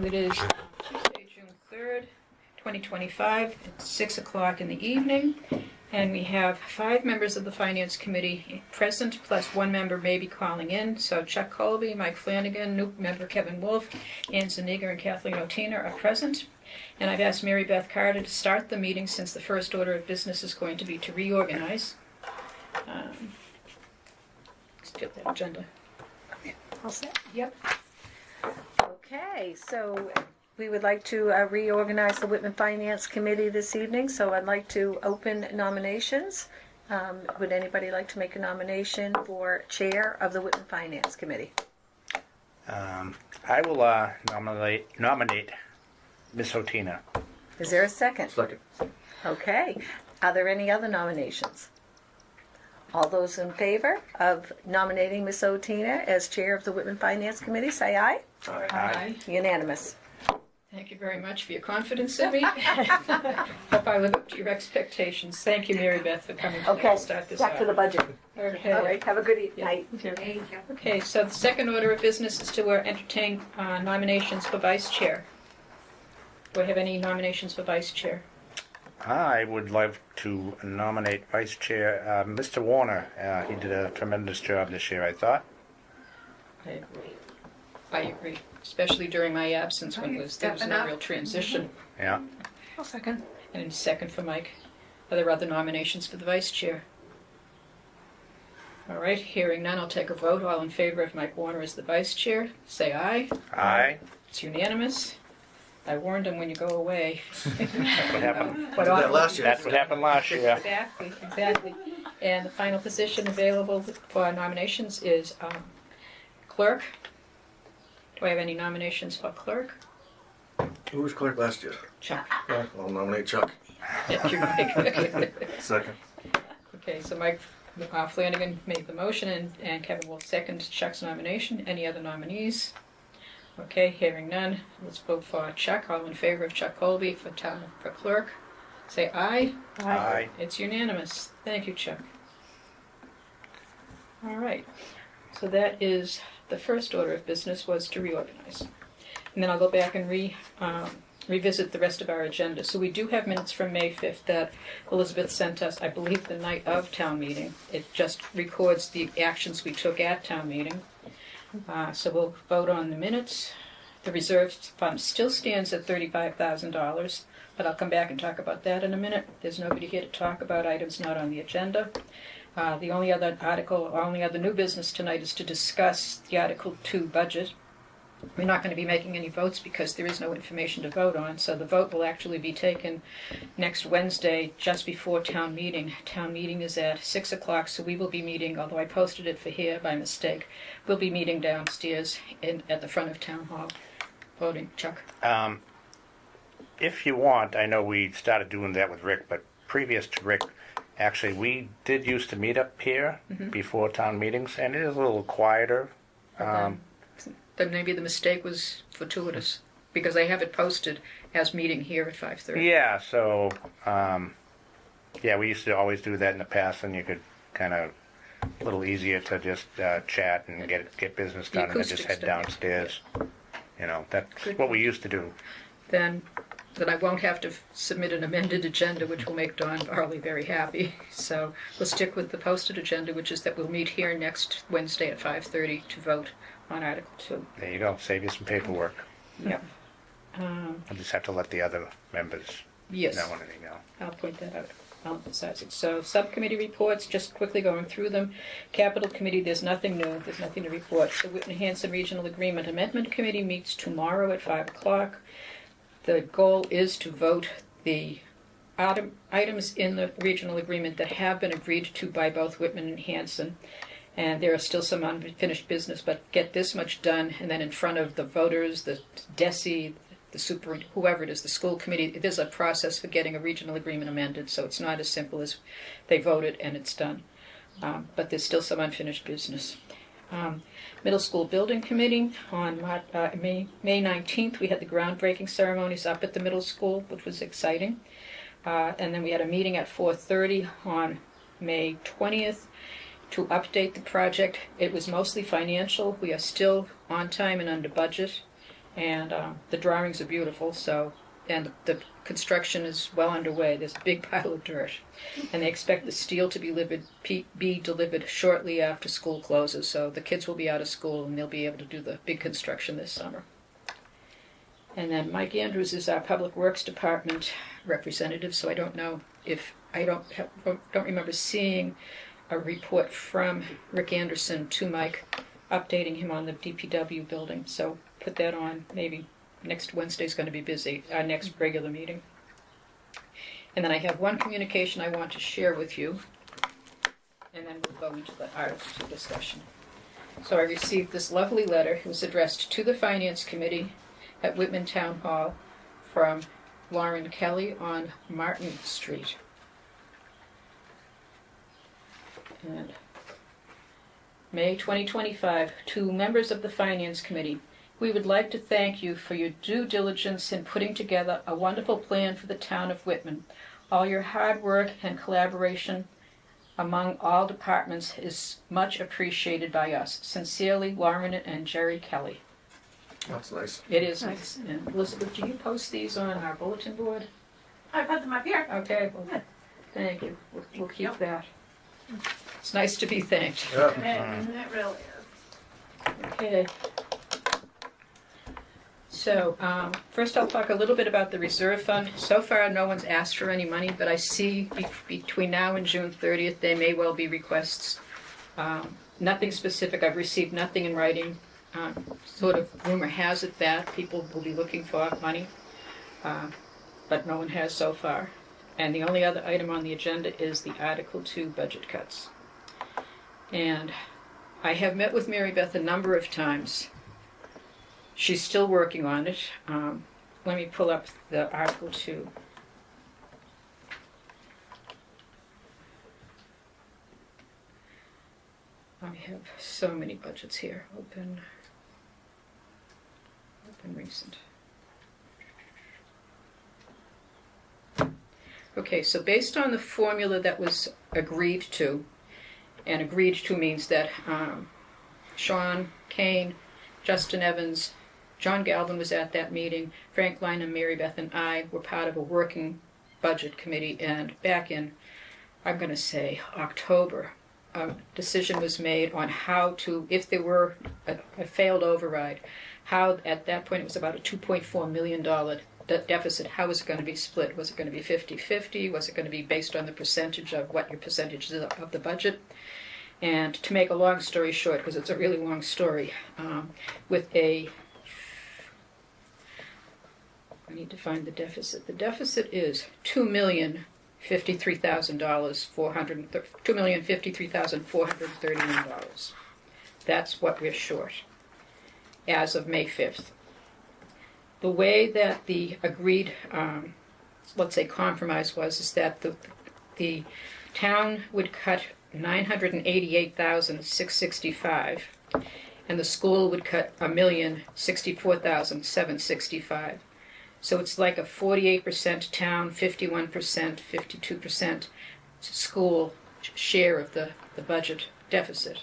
It is Tuesday, June 3rd, 2025, at 6 o'clock in the evening, and we have 5 members of the Finance Committee present, plus 1 member may be calling in. So Chuck Colby, Mike Flanagan, new member Kevin Wolf, Ann Zuniga, and Kathleen Otina are present. And I've asked Mary Beth Carter to start the meeting since the first order of business is going to be to reorganize. Let's get that agenda. All set? Yep. Okay, so we would like to reorganize the Whitman Finance Committee this evening, so I'd like to open nominations. Would anybody like to make a nomination for Chair of the Whitman Finance Committee? I will nominate Miss Otina. Is there a second? Second. Okay. Are there any other nominations? All those in favor of nominating Miss Otina as Chair of the Whitman Finance Committee, say aye. Aye. Unanimous. Thank you very much for your confidence in me. Hope I live up to your expectations. Thank you, Mary Beth, for coming to start this back out. to the budget. Okay. All right, have a good night. Okay, so the second order of business is to entertain nominations for Vice Chair. Do I have any nominations for Vice Chair? I would like to nominate Vice Chair Mr. Warner. He did a tremendous job this year, I thought. I agree, especially during my absence when there was no real transition. Yeah. I'll second. And a second for Mike. Are there other nominations for the Vice Chair? All right, hearing none, I'll take a vote. All in favor of Mike Warner as the Vice Chair, say aye. Aye. It's unanimous. I warned him when you go away. That's what happened. But Did that last year. That's what happened last year. Exactly. And the final position available for nominations is clerk. Do I have any nominations for clerk? Who was clerk last year? Chuck. Yeah, I'll nominate Chuck. Second. Okay, so Mike Flanagan made the motion and Kevin will second Chuck's nomination. Any other nominees? Okay, hearing none, let's vote for Chuck. All in favor of Chuck Colby for clerk, say aye. Aye. It's unanimous. Thank you, Chuck. All right, so that is the first order of business was to reorganize. And then I'll go back and revisit the rest of our agenda. So we do have minutes from May 5th that Elizabeth sent us, I believe, the night of town meeting. It just records the actions we took at town meeting. So we'll vote on the minutes. The reserve fund still stands at $35,000, but I'll come back and talk about that in a minute. There's nobody here to talk about items not on the agenda. The only other new business tonight is to discuss the Article 2 budget. We're not going to be making any votes because there is no information to vote on, so the vote will actually be taken next Wednesday just before town meeting. Town meeting is at 6 o'clock, so we will be meeting, although I posted it for here by mistake, we'll be meeting downstairs at the front of Town Hall, voting. Chuck? If you want, I know we started doing that with Rick, but previous to Rick, actually, we did used to meet up here before town meetings, and it is a little quieter. Then maybe the mistake was fortuitous, because I have it posted as meeting here at 5:30. Yeah, so, we used to always do that in the past, and you could kind of, a little easier to just chat and get business done and then just head downstairs. You know, that's Good. what we used to do. Then I won't have to submit an amended agenda, which will make Don Barley very happy. So we'll stick with the posted agenda, which is that we'll meet here next Wednesday at 5:30 to vote on Article 2. There you go, save you some paperwork. Yep. I'll just have to let the other members Yes. know when they go. I'll point that out. I'll emphasize it. So subcommittee reports, just quickly going through them. Capital Committee, there's nothing new. There's nothing to report. The Whitman-Hanson Regional Agreement Amendment Committee meets tomorrow at 5 o'clock. The goal is to vote the items in the regional agreement that have been agreed to by both Whitman and Hanson. And there are still some unfinished business, but get this much done, and then in front of the voters, the DESI, the super, whoever it is, the school committee, there's a process for getting a regional agreement amended, so it's not as simple as they voted and it's done. But there's still some unfinished business. Middle School Building Committee, on May 19th, we had the groundbreaking ceremonies up at the middle school, which was exciting. And then we had a meeting at 4:30 on May 20th. To update the project. It was mostly financial. We are still on time and under budget. and the drawings are beautiful. So, and the construction is well underway. There's a big pile of dirt, and they expect the steel to be delivered shortly after school closes. So the kids will be out of school, and they'll be able to do the big construction this summer. And then Mike Andrews is our Public Works Department representative. So I don't know if don't remember seeing a report from Rick Anderson to Mike updating him on the DPW building. So put that on. Maybe next Wednesday's going to be busy, our next regular meeting. And then I have one communication I want to share with you, and then we'll go into the Article 2 discussion. So I received this lovely letter. It was addressed to the Finance Committee at Whitman Town Hall from Lauren Kelly on Martin Street. And May 2025, to members of the Finance Committee, we would like to thank you for your due diligence in putting together a wonderful plan for the town of Whitman. All your hard work and collaboration among all departments is much appreciated by us. Sincerely, Lauren and Jerry Kelly. That's nice. It is nice. And Elizabeth, do you post these on our bulletin board? I put them up here. Okay, well, thank you. We'll keep that. It's nice to be thanked. Yeah. It really is. Okay. So, first I'll talk a little bit about the reserve fund. So far, no one's asked for any money, but I see between now and June 30th, there may well be requests. Nothing specific. I've received nothing in writing. Sort of rumor has it that people will be looking for money, but no one has so far. And the only other item on the agenda is the Article 2 budget cuts. And I have met with Mary Beth a number of times. She's still working on it. Let me pull up the Article 2. I have so many budgets here. Open recent. Okay, so based on the formula that was agreed to, and agreed to means that Sean Kane, Justin Evans, John Galvin was at that meeting, Frank Lynham, Mary Beth, and I were part of a working budget committee, and back in, I'm going to say, October, a decision was made on how to, if there were a failed override, how at that point it was about a $2.4 million deficit, how was it going to be split? Was it going to be 50-50? Was it going to be based on the percentage of what your percentage is of the budget? And to make a long story short, because it's a really long story, I need to find the deficit. The deficit is $2,053,431. That's what we're short as of May 5th. The way that the agreed, let's say compromise was, is that the town would cut $988,665, and the school would cut $1,064,765. So it's like a 48% town, 51%, 52% school share of the budget deficit.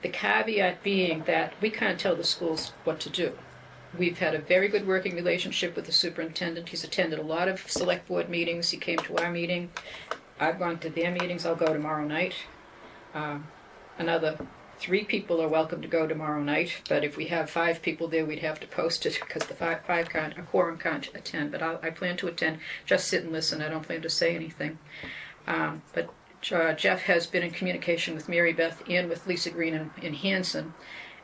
The caveat being that we can't tell the schools what to do. We've had a very good working relationship with the superintendent. He's attended a lot of select board meetings. He came to our meeting. I've gone to their meetings. I'll go tomorrow night. Another 3 people are welcome to go tomorrow night, but if we have 5 people there, we'd have to post it because the a quorum can't attend. But I plan to attend, just sit and listen. I don't plan to say anything. But Jeff has been in communication with Mary Beth and with Lisa Green in Hanson,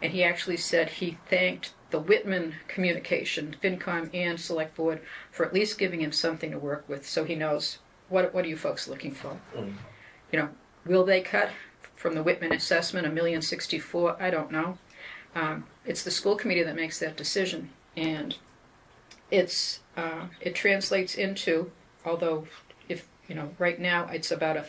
and he actually said he thanked the Whitman communication, FinCom and Select Board, for at least giving him something to work with, so he knows what are you folks looking for. You know, will they cut from the Whitman assessment $1,064,000? I don't know. It's the school committee that makes that decision, and it translates into, although if right now it's about a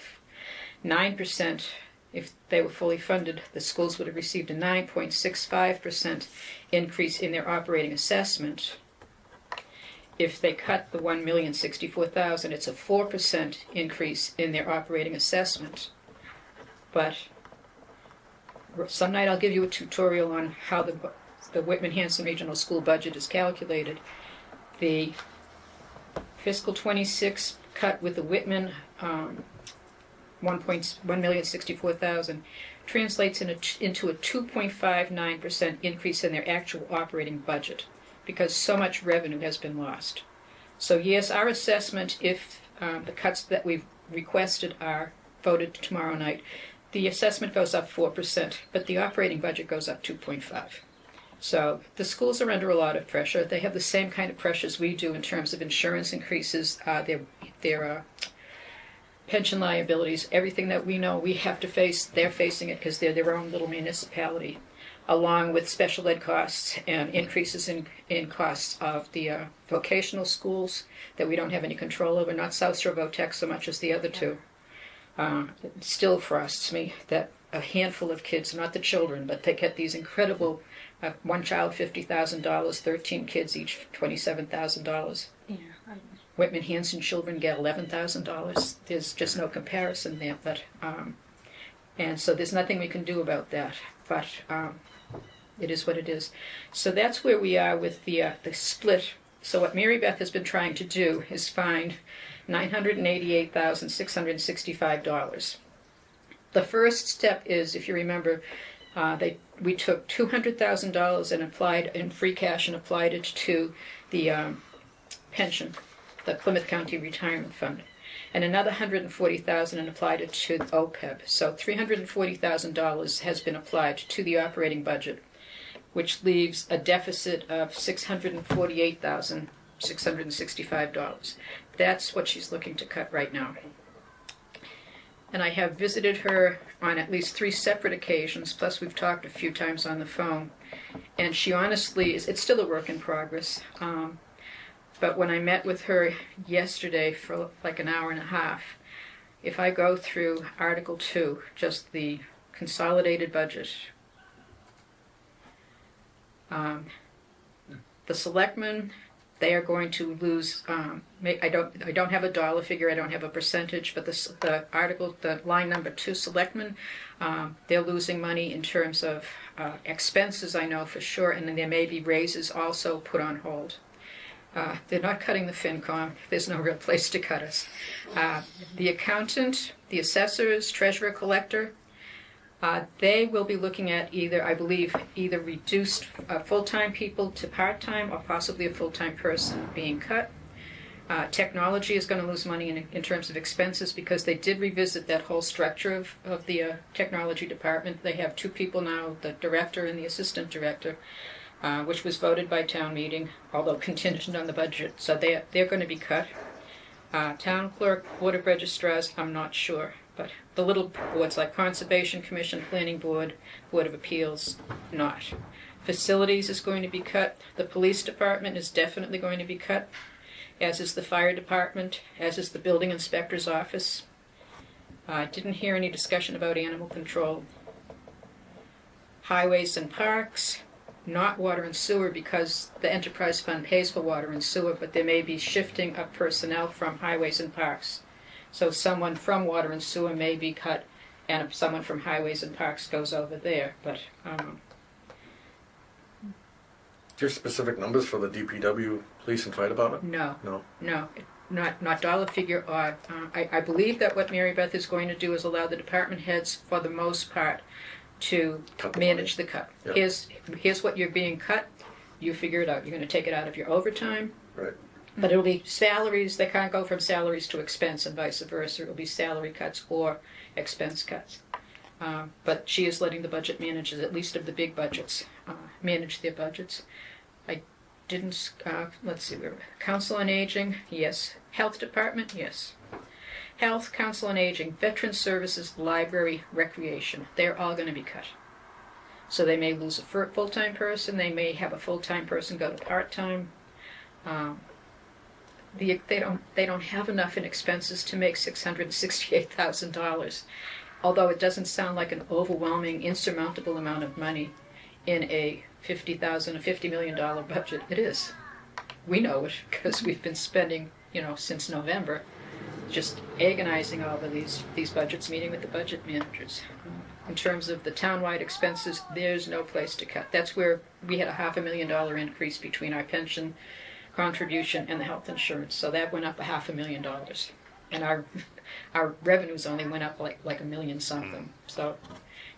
9%. If they were fully funded, the schools would have received a 9.65% increase in their operating assessment. If they cut the $1,064,000, it's a 4% increase in their operating assessment. But some night I'll give you a tutorial on how the the Whitman-Hanson Regional School budget is calculated, the fiscal 26 cut with the Whitman 1,164,000 translates into a 2.59% increase in their actual operating budget because so much revenue has been lost. So yes, our assessment, if the cuts that we've requested are voted tomorrow night, the assessment goes up 4%, but the operating budget goes up 2.5%. So the schools are under a lot of pressure. They have the same kind of pressures we do in terms of insurance increases, their pension liabilities, everything that we know we have to face, they're facing it because they're their own little municipality, along with special ed costs and increases in costs of the vocational schools that we don't have any control over, not South Shore Votex so much as the other two. It still frosts me that a handful of kids, not the children, but they get these incredible, one child $50,000, 13 kids each $27,000. Yeah. Whitman-Hanson children get $11,000. There's just no comparison there, but and so there's nothing we can do about that. But it is what it is. So that's where we are with the split. So what Mary Beth has been trying to do is find $988,665. The first step is, if you remember, we took $200,000 and applied in free cash and applied it to the pension, the Plymouth County Retirement Fund, and another $140,000 and applied it to the OPEB. So $340,000 has been applied to the operating budget, which leaves a deficit of $648,665. That's what she's looking to cut right now. And I have visited her on at least 3 separate occasions, plus we've talked a few times on the phone. And she honestly it's still a work in progress. But when I met with her yesterday for like an hour and a half, if I go through Article 2, just the consolidated budget, the selectmen, they are going to lose. I don't have a dollar figure. I don't have a percentage. But the article, the line number 2, selectmen, they're losing money in terms of expenses. I know for sure, and then there may be raises also put on hold. They're not cutting the FinCom. There's no real place to cut us. The accountant, the assessors, treasurer, collector, they will be looking at either reduced full-time people to part-time or possibly a full-time person being cut. Technology is going to lose money in terms of expenses because they did revisit that whole structure of the technology department. They have 2 people now, the director and the assistant director, which was voted by town meeting, although contingent on the budget. So they're going to be cut. Town clerk, board of registrars, I'm not sure. But the little boards like Conservation Commission, Planning Board, Board of Appeals, not. Facilities is going to be cut. The police department is definitely going to be cut, as is the fire department, as is the building inspector's office. I didn't hear any discussion about animal control. Highways and parks, not water and sewer because the enterprise fund pays for water and sewer, but there may be shifting of personnel from highways and parks. So someone from water and sewer may be cut, and if someone from highways and parks goes over there. But Do you have specific numbers for the DPW, police, and fire department? no, No. not dollar figure. Or I believe that what Mary Beth is going to do is allow the department heads, for the most part, to manage the cut. Yep. Here's what you're being cut. You figure it out. You're going to take it out of your overtime. Right. But it'll be salaries. They can't go from salaries to expense and vice versa. It'll be salary cuts or expense cuts. But she is letting the budget managers, at least of the big budgets, manage their budgets. I didn't, let's see, Council on Aging, yes. Health Department, yes. Health, Council on Aging, Veteran Services, Library, Recreation, they're all going to be cut. So they may lose a full-time person. They may have a full-time person go to part-time. They don't have enough in expenses to make $668,000, although it doesn't sound like an overwhelming, insurmountable amount of money in a $50 million budget. It is. We know it because we've been spending, since November, just agonizing over these budgets, meeting with the budget managers. in terms of the townwide expenses, there's no place to cut. That's where we had a $500,000 increase between our pension contribution and the health insurance. So that went up $500,000. And our revenues only went up like $1 million something. So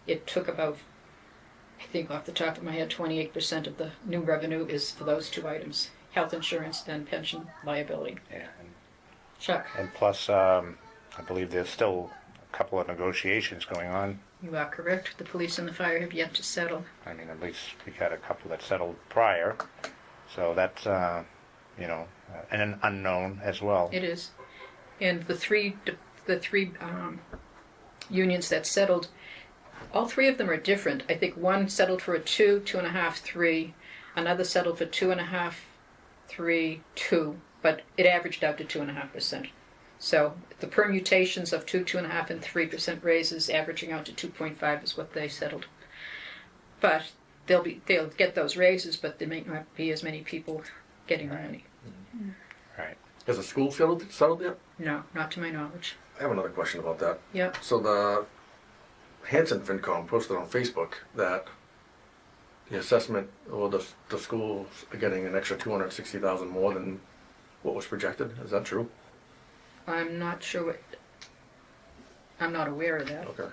it took about, I think off the top of my head, 28% of the new revenue is for those two items, health insurance and pension liability. Yeah. Chuck, And plus, I believe there's still a couple of negotiations going on. you are correct. The police and the fire have yet to settle. I mean, at least we had a couple that settled prior. So that's, an unknown as well. It is. And the three unions that settled, all three of them are different. I think one settled for a 2, 2.5, 3. Another settled for 2.5, 3, 2. But it averaged out to 2.5%. So the permutations of 2, 2.5, and 3% raises, averaging out to 2.5, is what they settled. But they'll get those raises, but there may not be as many people getting the money. Right. Has the school settled yet? No, not to my knowledge. I have another question about that. Yep. So the Hanson FinCom posted on Facebook that the assessment, or the schools are getting an extra $260,000 more than what was projected. Is that true? I'm not sure I'm not aware of that. Okay.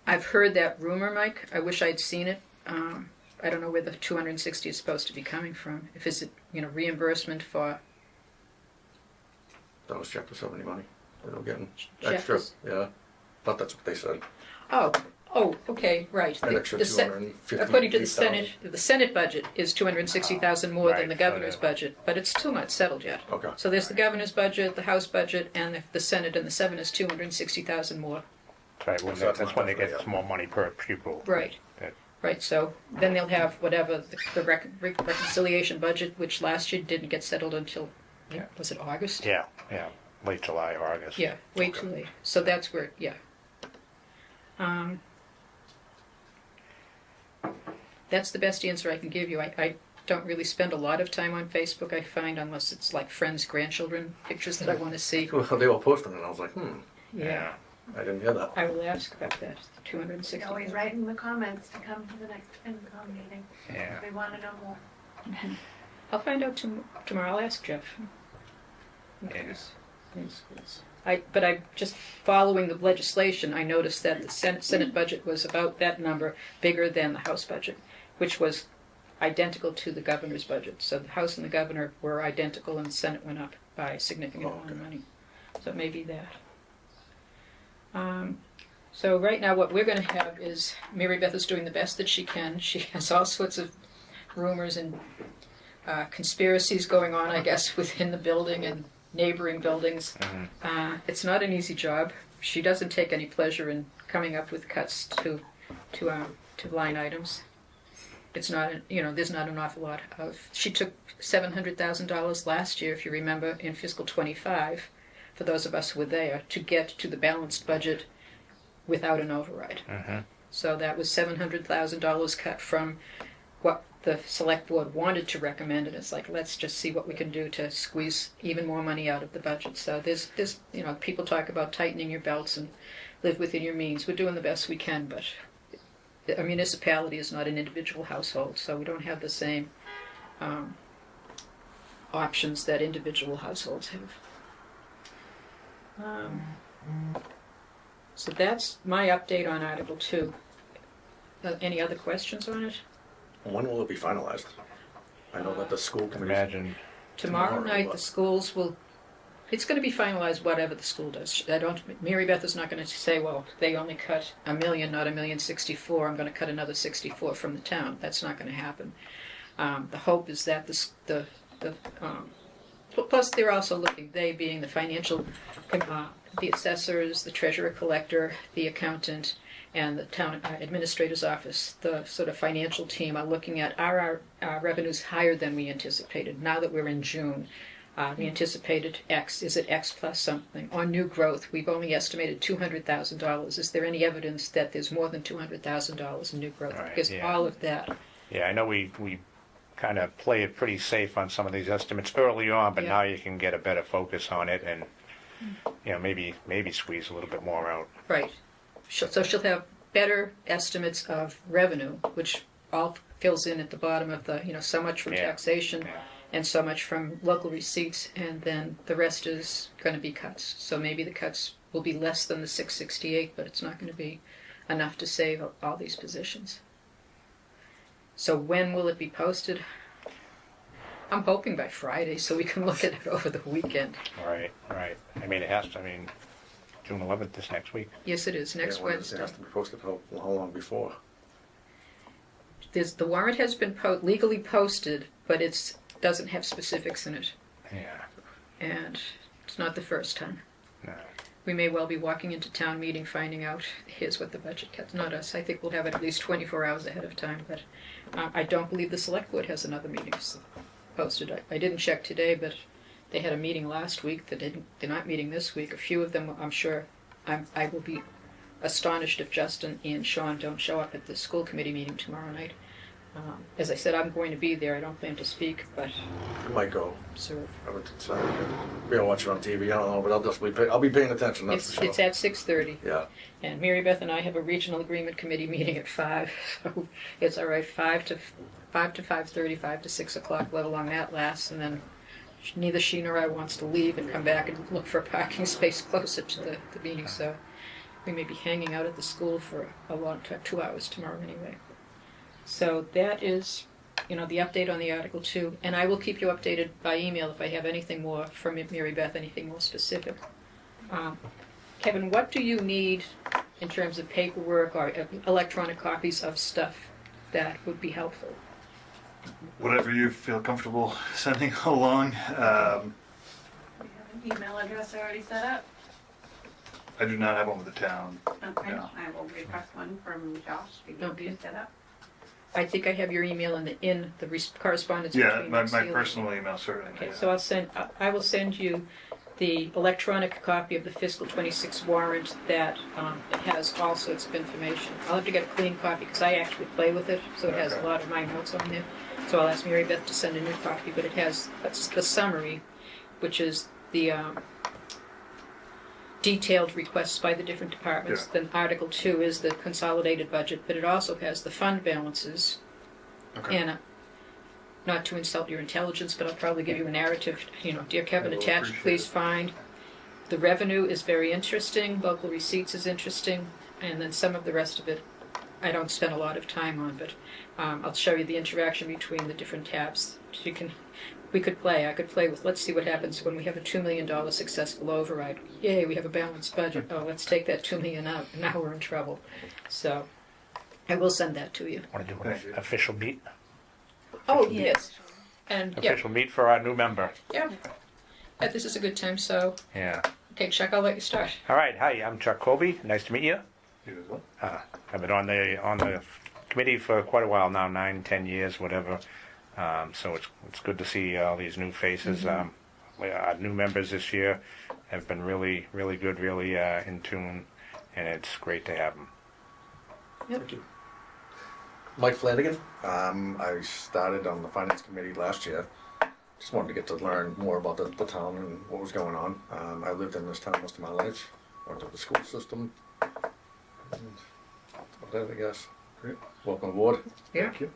I've heard that rumor, Mike. I wish I'd seen it. I don't know where the 260 is supposed to be coming from. If it's reimbursement for That was Chapter 70 money. They were getting Chapter extra. Yeah. Thought that's what they said. oh, okay, right. An extra $250,000. According to the Senate budget is 260,000 more than Right, the so governor's that- budget, but it's still not settled yet. Okay. So there's the governor's budget, the House budget, and the Senate, and the Senate is 260,000 more. Right, So that's that's when they definitely get up. more money per pupil. Right. That- Right, so then they'll have whatever the reconciliation budget, which last year didn't get settled until, Yeah. was it August? Yeah, late July or August. Yeah, way too late. So that's where, yeah. That's the best answer I can give you. I don't really spend a lot of time on Facebook, I find, unless it's like friends' grandchildren pictures that I want to see. Well, they were posting it, and I was like, Yeah, I didn't hear that. I will ask about that, 260. Always write in the comments to come to the next FinCom meeting. Yeah. They want to know more. I'll find out tomorrow. I'll ask Jeff. Yeah. But I just following the legislation, I noticed that the Senate budget was about that number bigger than the House budget, which was identical to the governor's budget. So the House and the governor were identical, and the Senate went up by a significant amount of money. So it may be that. So right now what we're going to have is Mary Beth is doing the best that she can. She has all sorts of rumors and conspiracies going on, I guess, within the building and neighboring buildings. It's not an easy job. She doesn't take any pleasure in coming up with cuts to line items. It's not, there's not an awful lot of. She took $700,000 last year, if you remember, in fiscal 25, for those of us who were there, to get to the balanced budget without an override. So that was $700,000 cut from what the select board wanted to recommend, and it's like, let's just see what we can do to squeeze even more money out of the budget. So there's people talk about tightening your belts and live within your means. We're doing the best we can, but a municipality is not an individual household, so we don't have the same options that individual households have. So that's my update on Article 2. Any other questions on it? When will it be finalized? I know that the school committee. Imagine, Tomorrow night, but- the schools will. It's going to be finalized whatever the school does. Mary Beth is not going to say, well, they only cut $1 million, not $1,064,000. I'm going to cut another 64 from the town. That's not going to happen. The hope is that plus they're also looking. They being the financial, the assessors, the treasurer collector, the accountant, and the town administrator's office, the sort of financial team are looking at our revenues higher than we anticipated. Now that we're in June. We anticipated X. Is it X plus something? On new growth, we've only estimated $200,000. Is there any evidence that there's more than $200,000 in new growth? Right, Because yeah. all of that. yeah, I know we kind of play it pretty safe on some of these estimates early on, but Yeah. now you can get a better focus on it and, maybe squeeze a little bit more out. Right. so she'll have better estimates of revenue, which all fills in at the bottom of the, so much from taxation and so much from local receipts, and then the rest is going to be cuts. So maybe the cuts will be less than the 668, but it's not going to be enough to save all these positions. So when will it be posted? I'm hoping by Friday so we can look at it over the weekend. Right. I mean, June 11th is next week. Yes, it is, next Wednesday. It has to be posted how long before? The warrant has been legally posted, but it doesn't have specifics in it. Yeah. And it's not the first time. No. We may well be walking into town meeting finding out, here's what the budget cuts. Not us. I think we'll have it at least 24 hours ahead of time. But I don't believe the select board has another meeting posted. I didn't check today, but they had a meeting last week. They're not meeting this week. A few of them, I'm sure, I will be astonished if Justin and Sean don't show up at the school committee meeting tomorrow night. As I said, I'm going to be there. I don't plan to speak, but I might go. serve. I would decide. Maybe I'll watch it on TV. I don't know, but I'll be paying attention. That's for sure. It's at 6:30. Yeah. And Mary Beth and I have a regional agreement committee meeting at 5, so it's all right. 5 to 5:30, 5 to 6 o'clock, let along that lasts, and then neither she nor I wants to leave and come back and look for a parking space closer to the meeting. So we may be hanging out at the school for a long time, 2 hours tomorrow anyway. So that is, the update on the Article 2, and I will keep you updated by email if I have anything more from Mary Beth, anything more specific. Kevin, what do you need in terms of paperwork or electronic copies of stuff that would be helpful? Whatever you feel comfortable sending along. We have an email address already set up. I do not have one with the town. Okay, No. I will request one from Josh to get Okay. you set up. I think I have your email in the correspondence Yeah, between my us, Celia. personal email certainly. Okay, yeah. so I will send you the electronic copy of the fiscal 26 warrant that it has all sorts of information. I'll have to get a clean copy because I actually play with it, so it has a Okay. lot of my notes on there. So I'll ask Mary Beth to send a new copy, but it has the summary, which is the detailed requests by the different departments. Yeah. Then Article 2 is the consolidated budget, but it also has the fund balances. Okay. And not to insult your intelligence, but I'll probably give you a narrative. Dear Kevin, I will attached, appreciate please it. find. The revenue is very interesting. Local receipts is interesting, and then some of the rest of it, I don't spend a lot of time on. But I'll show you the interaction between the different tabs. I could play with. Let's see what happens when we have a $2 million successful override. Yay, we have a balanced budget. Oh, let's take that $2 million out. Now we're in trouble. So I will send that to you. Want to do Thank you. an official meet? Oh yes, and yeah. Official meet for our new member. Yeah. Yeah, this is a good time, so, Yeah. okay, Chuck, I'll let you start. All right. Hi, I'm Chuck Colby. Nice to meet you. You as well. I've been on the committee for quite a while now, 9, 10 years, whatever. So it's good to see all these new faces. Our new members this year have been really, really good, really in tune, and it's great to have them. Thank you. Mike Flanagan. I started on the finance committee last year. Just wanted to get to learn more about the town and what was going on. I lived in this town most of my life. Went to the school system. And that's about it, I guess. Great. Welcome aboard. Yeah. Thank you.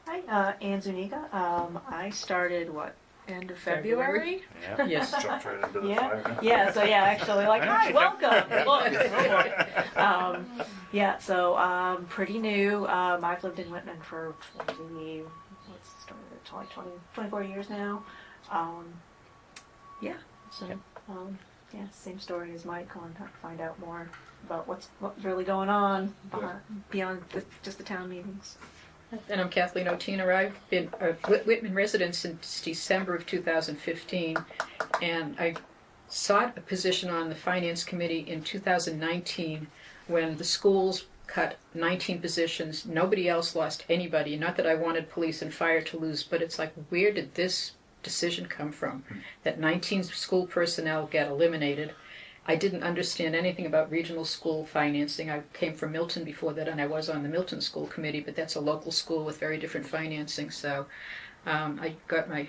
Hi, Ann Zuniga. I started, end of February? Yeah. Yes. Jumped right into the Yeah, fire. huh? yeah, so yeah, actually, like, hi, welcome, look. Yeah, so, pretty new. I've lived in Whitman for 24 years now. Yeah, so, yeah, same story as Mike, going to find out more about what's really going on beyond just the town meetings. And I'm Kathleen O'Tina. I've been a Whitman resident since December of 2015, and I sought a position on the Finance Committee in 2019 when the schools cut 19 positions. Nobody else lost anybody. Not that I wanted police and fire to lose, but it's like, where did this decision come from? That 19 school personnel get eliminated. I didn't understand anything about regional school financing. I came from Milton before that, and I was on the Milton School Committee, but that's a local school with very different financing. So I got my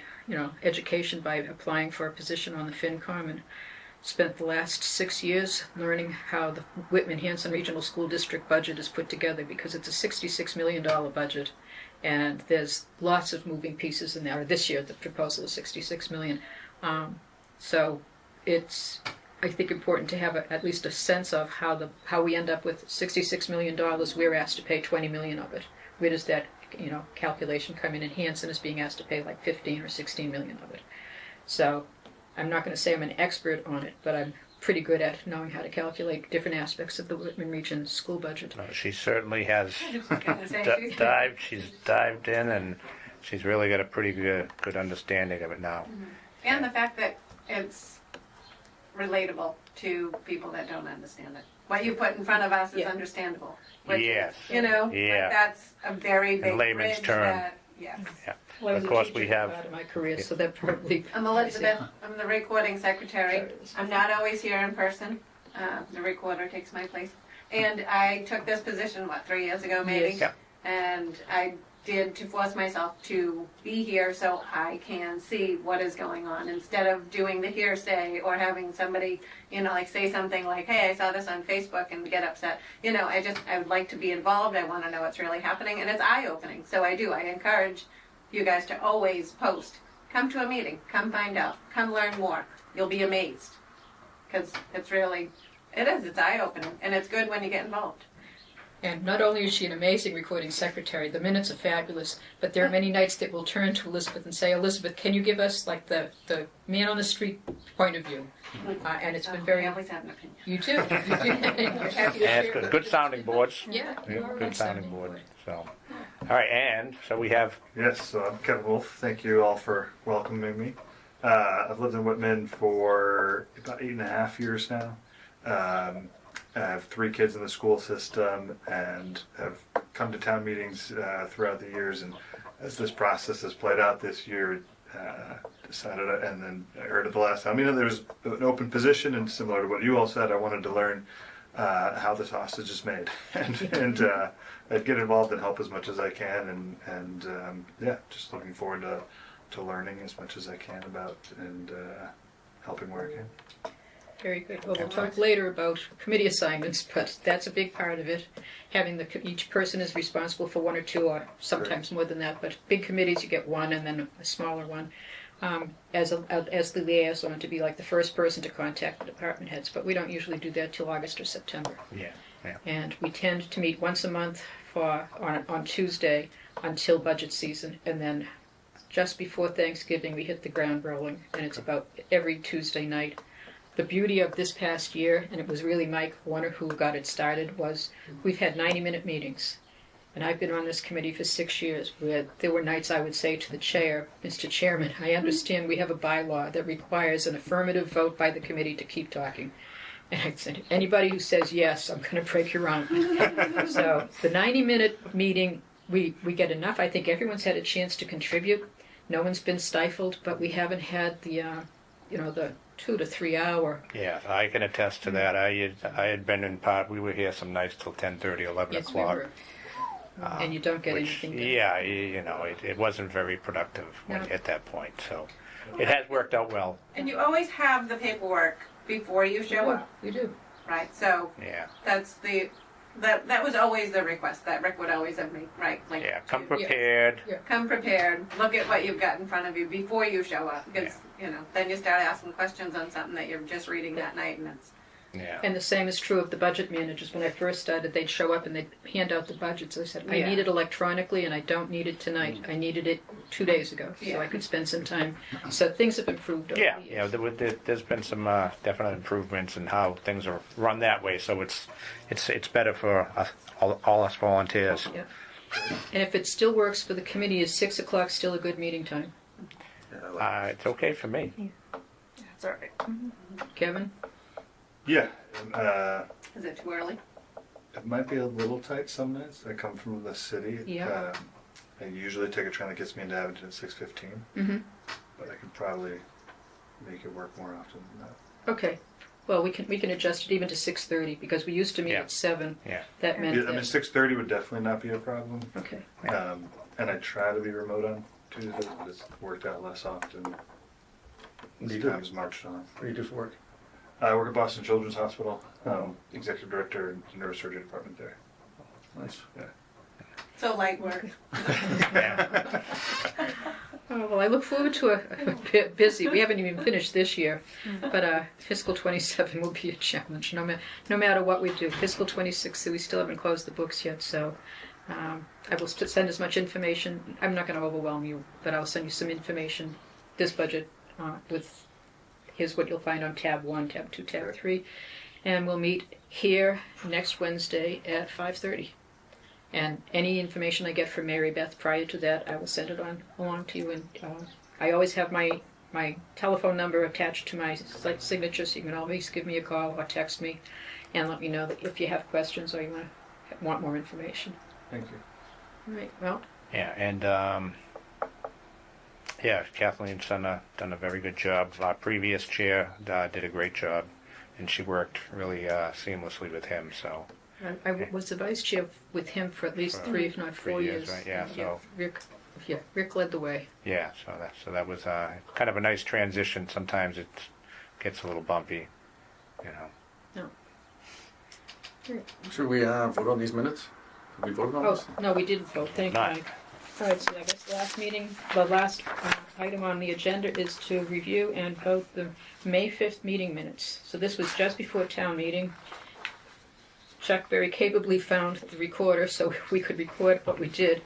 education by applying for a position on the FinCom, and spent the last 6 years learning how the Whitman-Hanson Regional School District budget is put together, because it's a $66 million budget, and there's lots of moving pieces in there. This year, the proposal is $66 million. So it's, I think, important to have at least a sense of how we end up with $66 million. We're asked to pay $20 million of it. Where does that calculation come in? And Hanson is being asked to pay like 15 or 16 million of it. So I'm not going to say I'm an expert on it, but I'm pretty good at knowing how to calculate different aspects of the Whitman Region school budget. She certainly has She's- dived in, and she's really got a pretty good understanding of it now. And the fact that it's relatable to people that don't understand it. What you put in front of us is Yeah. understandable. Which, Yes. You know, Yeah. that's a very big layman's bridge term. that, yes. Yeah. Well, I was Of a course, teacher we for have. part of my career, so that probably. I'm Elizabeth. I'm the recording secretary. There it is. I'm not always here in person. The recorder takes my place. And I took this position, 3 years ago maybe? Yes. Yeah. And I did to force myself to be here so I can see what is going on instead of doing the hearsay or having somebody, like say something like, hey, I saw this on Facebook and get upset. I would like to be involved. I want to know what's really happening, and it's eye-opening. So I encourage you guys to always post. Come to a meeting. Come find out. Come learn more. You'll be amazed. Because it's eye-opening, and it's good when you get involved. And not only is she an amazing recording secretary, the minutes are fabulous, but there are many nights that we'll turn to Elizabeth and say, Elizabeth, can you give us like the man on the street point of view? And it's been very... I always have an opinion. You too. You do. You're happy to Yeah, it's share. good sounding boards. Yeah, you are a Good sounding board. So, all right, and so we have. Yes, so I'm Kevin Wolf. Thank you all for welcoming me. I've lived in Whitman for about 8.5 years now. I have 3 kids in the school system and have come to town meetings throughout the years. And as this process has played out this year, decided, and then I heard at the last time, there's an open position, and similar to what you all said, I wanted to learn how the sausage is made, and I'd get involved and help as much as I can, and just looking forward to learning as much as I can about and helping where I can. Very good. Well, we'll talk later about committee assignments, but that's a big part of it. Having each person is responsible for 1 or 2, or sometimes more than that. But big committees, you get 1 and then a smaller one. As the liaison, to be like the first person to contact the department heads. But we don't usually do that till August or September. Yeah. And we tend to meet once a month on Tuesday until budget season, and then just before Thanksgiving we hit the ground rolling, and it's about every Tuesday night. The beauty of this past year, and it was really Mike Warner who got it started, was we've had 90-minute meetings. And I've been on this committee for 6 years, where there were nights I would say to the chair, Mr. Chairman, I understand we have a bylaw that requires an affirmative vote by the committee to keep talking. And I said, anybody who says yes, I'm going to break your arm. So the 90-minute meeting, we get enough. I think everyone's had a chance to contribute. No one's been stifled, but we haven't had the 2 to 3 hour. Yeah, I can attest to that. I had been in part. We were here some nights till 10:30, 11 Yes, we o'clock. were. And you don't get Which, anything done. yeah, it wasn't very productive No. at that point. So it has worked out well. And you always have the paperwork before you show up, We do. right? So Yeah, that's that was always the request that Rick would always have made, right? Like, yeah. Come to- prepared. Come prepared. Look at what you've got in front of you before you show up, because then you start asking questions on something that you're just reading that night, and it's Yeah. And the same is true of the budget managers. When I first started, they'd show up and they'd hand out the budgets. I said, I Yeah. need it electronically and I don't need it tonight. I needed it 2 days ago so Yeah. I could spend some time. So things have improved over Yeah, the years. there's been some definite improvements in how things are run that way. So it's better for us, all us volunteers. Yeah. And if it still works for the committee, is 6 o'clock still a good meeting time? It's okay for me. That's all right. Kevin? Yeah, is it too early? it might be a little tight some nights. I come from the city. Yeah. I usually take a train that gets me into Abington at 6:15, Mm-hmm. but I could probably make it work more often than that. Okay. Well, we can adjust it even to 6:30 because we used to meet Yeah. at 7. Yeah. That meant Yeah, I mean, that. 6:30 would definitely not be a problem. Okay. And I try to be remote on Tuesdays, but it's worked out less often What do as you do? time's marched on. What do you do for work? I work at Boston Children's Hospital, executive director in the neurosurgery department there. Nice. Yeah. So light work. Yeah. Oh, well, I look forward to a bit busy. We haven't even finished this year, but fiscal 27 will be a challenge. No matter what we do, fiscal 26, we still haven't closed the books yet. So I will send as much information. I'm not going to overwhelm you, but I'll send you some information. This budget with here's what you'll find on tab 1, tab 2, tab 3, and we'll meet here next Wednesday at 5:30. And any information I get from Mary Beth prior to that, I will send it along to you. And I always have my telephone number attached to my signature, so you can always give me a call or text me and let me know that if you have questions or you want more information. Thank you. All right. Well, Yeah, and Kathleen's done a very good job. Our previous chair did a great job, and she worked really seamlessly with him. So I was the vice chair with him for at least 3, if not 4 years. right? Yeah. So Rick led the way. yeah, so that was kind of a nice transition. Sometimes it gets a little bumpy, you know. No. Should we vote on these minutes? Have we voted on Oh, this? no, we didn't vote. Thank you, Not. Mike. All right, so I guess the last item on the agenda is to review and vote the May 5th meeting minutes. So this was just before town meeting. Chuck very capably found the recorder so we could record what we did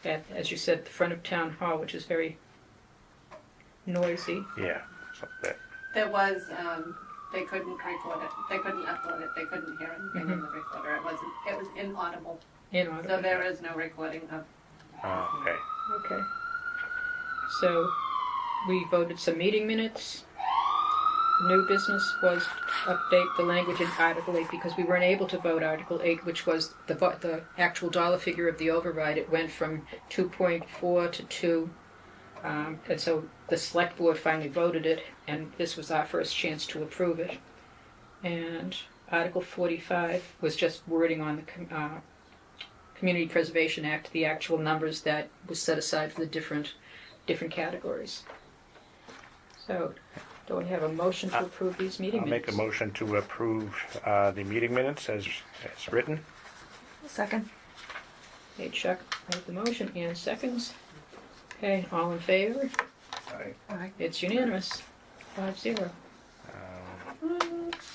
as you said, at the front of town hall, which is very noisy. Yeah. So There was, they couldn't record it, they couldn't upload it, they couldn't hear anything in the recorder. It was inaudible. Inaudible. So there is no recording of. okay. Okay. So we voted some meeting minutes. New business was update the language in Article 8 because we weren't able to vote Article 8, which was the actual dollar figure of the override. It went from 2.4 to 2. And so the select board finally voted it, and this was our first chance to approve it. And Article 45 was just wording on the Community Preservation Act, the actual numbers that was set aside for the different categories. So, do I have a motion to approve these meeting I'll minutes? make a motion to approve the meeting minutes as written. Second. Okay, Chuck made the motion, and seconds. Okay, all in favor? Aye. It's unanimous. 5-0.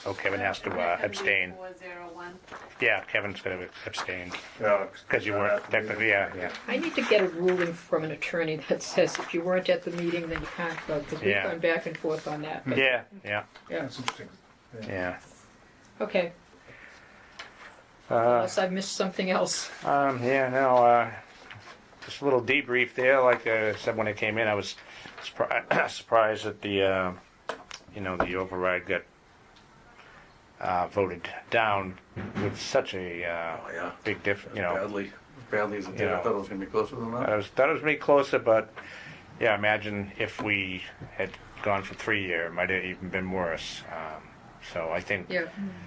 Oh, Kevin has to abstain. 401. Yeah, Kevin's going to abstain Yeah, because you weren't technically. Yeah. I need to get a ruling from an attorney that says if you weren't at the meeting, then you can't vote, because we've Yeah. gone back and forth on that. But, Yeah. that's interesting. Yeah. Okay, Uh, unless I've missed something else. Just a little debrief there. Like I said when I came in, I was surprised that the the override got voted down with such a Oh, yeah. big difference. You know, Badly as it did. You I know. thought it was going to be closer than that. I thought it was me closer, but yeah, imagine if we had gone for 3 year, it might have even been worse. So I think Yeah.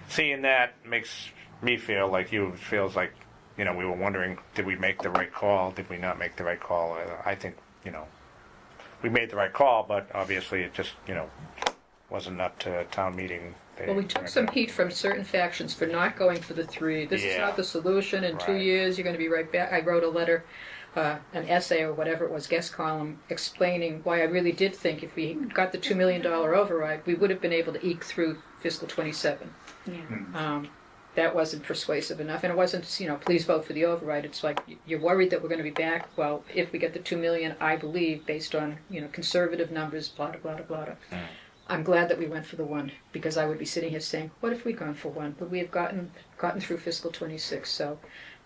seeing that makes me feel like you. It feels like, we were wondering, did we make the right call? Did we not make the right call? I think, we made the right call, but obviously it just, wasn't up to town meeting. Well, we took some heat from certain factions for not going for the 3. This is Yeah. not the solution. In 2 Right. years, you're going to be right back. I wrote a letter, an essay or whatever it was, guest column, explaining why I really did think if we got the $2 million override, we would have been able to eke through fiscal 27. Yeah. That wasn't persuasive enough, and it wasn't, please vote for the override. It's like, you're worried that we're going to be back. Well, if we get the $2 million, I believe, based on, conservative numbers, blah, blah, blah, blah, blah. I'm glad that we went for the 1, because I would be sitting here saying, what if we'd gone for 1? Would we have gotten through fiscal 26? So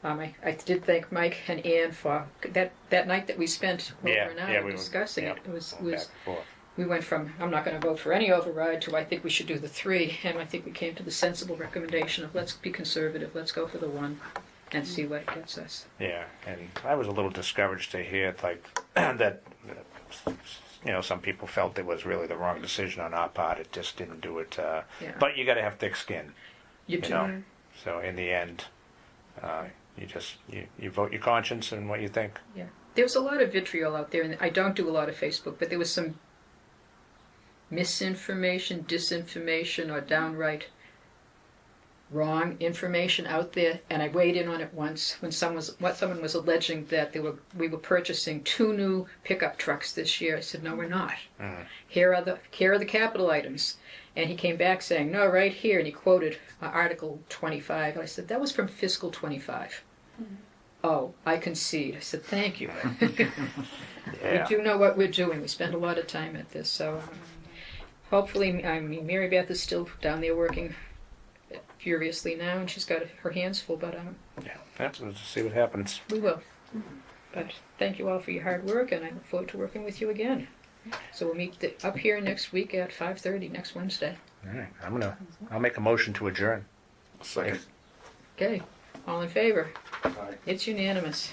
I did thank Mike and Ann for that night that we spent over an hour discussing it. It was we went from, I'm not going to vote for any override, to I think we should do the 3, and I think we came to the sensible recommendation of let's be conservative, let's go for the 1 and see what it gets us. Yeah, and I was a little discouraged to hear that some people felt it was really the wrong decision on our part. It just didn't do it. Yeah. But you got to have thick skin, You you do. know. So in the end, you vote your conscience and what you think. Yeah. There was a lot of vitriol out there, and I don't do a lot of Facebook, but there was some misinformation, disinformation, or downright wrong information out there, and I weighed in on it once when someone was alleging that we were purchasing 2 new pickup trucks this year. I said, no, we're not. Here are the capital items. And he came back saying, no, right here, and he quoted Article 25. I said, that was from fiscal 25. Oh, I concede. I said, thank you. Yeah. We do know what we're doing. We spend a lot of time at this, so hopefully, I mean, Mary Beth is still down there working furiously now, and she's got her hands full, but Yeah. Let's see what happens. we will. But thank you all for your hard work, and I look forward to working with you again. So we'll meet up here next week at 5:30 next Wednesday. All right. I'll make a motion to adjourn. Second. Okay, all in favor? Bye. It's unanimous.